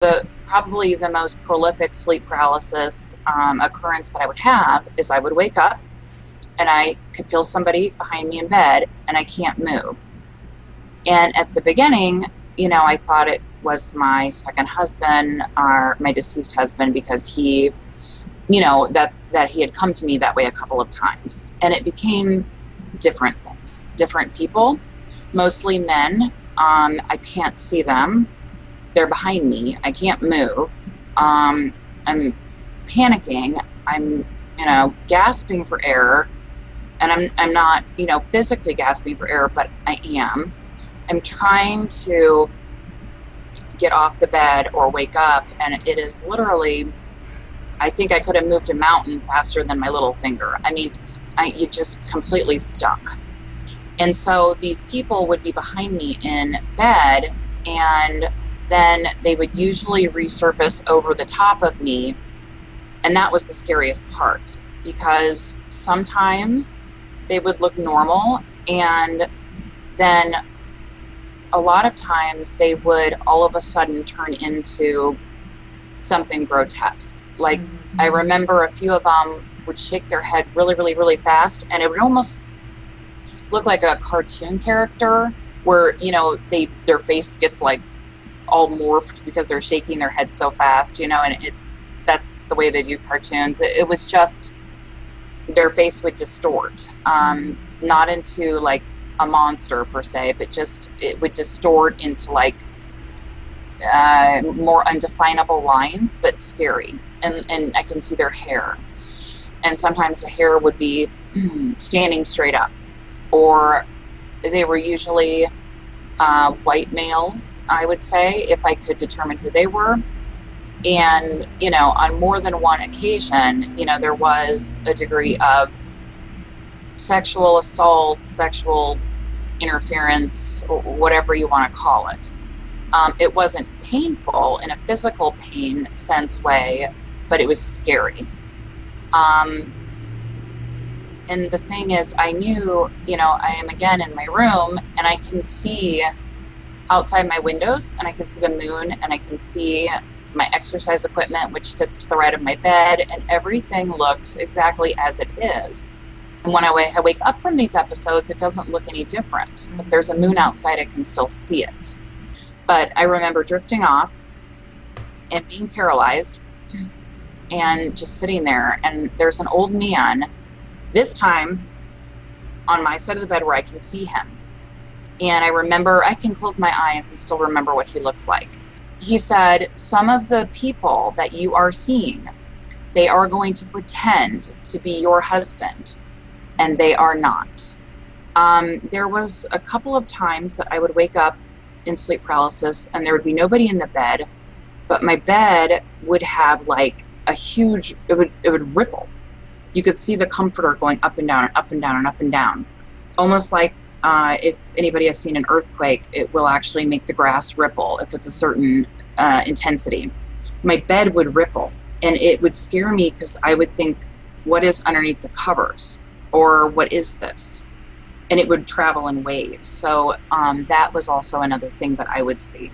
The probably the most prolific sleep paralysis occurrence that I would have is I would wake up and I could feel somebody behind me in bed and I can't move. And at the beginning, I thought it was my second husband or my deceased husband because he, that he had come to me that way a couple of times. And it became different things, different people, mostly men. I can't see them. They're behind me. I can't move. I'm panicking. I'm, gasping for air. And I'm not, physically gasping for air, but I am. I'm trying to get off the bed or wake up, and it is literally, I think I could have moved a mountain faster than my little finger. I mean, you just completely stuck. And so these people would be behind me in bed, and then they would usually resurface over the top of me. And that was the scariest part, because sometimes they would look normal, and then a lot of times they would all of a sudden turn into something grotesque. Like, I remember a few of them would shake their head really, really, really fast, and it would almost look like a cartoon character where, their face gets like all morphed because they're shaking their head so fast, and that's the way they do cartoons. It was just, their face would distort, not into like a monster per se, but just, it would distort into like more undefinable lines, but scary. And I can see their hair. And sometimes the hair would be standing straight up, or they were usually white males, I would say, if I could determine who they were. And, on more than one occasion, there was a degree of sexual assault, sexual interference, whatever you want to call it. It wasn't painful in a physical pain sense way, but it was scary. And the thing is, I knew, I am again in my room, and I can see outside my windows, and I can see the moon, and I can see my exercise equipment, which sits to the right of my bed, and everything looks exactly as it is. And when I wake up from these episodes, it doesn't look any different. If there's a moon outside, I can still see it. But I remember drifting off and being paralyzed and just sitting there, and there's an old man, this time on my side of the bed where I can see him. And I remember, I can close my eyes and still remember what he looks like. He said, some of the people that you are seeing, they are going to pretend to be your husband, and they are not. There was a couple of times that I would wake up in sleep paralysis and there would be nobody in the bed, but my bed would have like a huge, it would ripple. You could see the comforter going up and down and up and down and up and down. Almost like if anybody has seen an earthquake, it will actually make the grass ripple if it's a certain intensity. My bed would ripple, and it would scare me because I would think, what is underneath the covers? Or what is this? And it would travel in waves. So that was also another thing that I would see.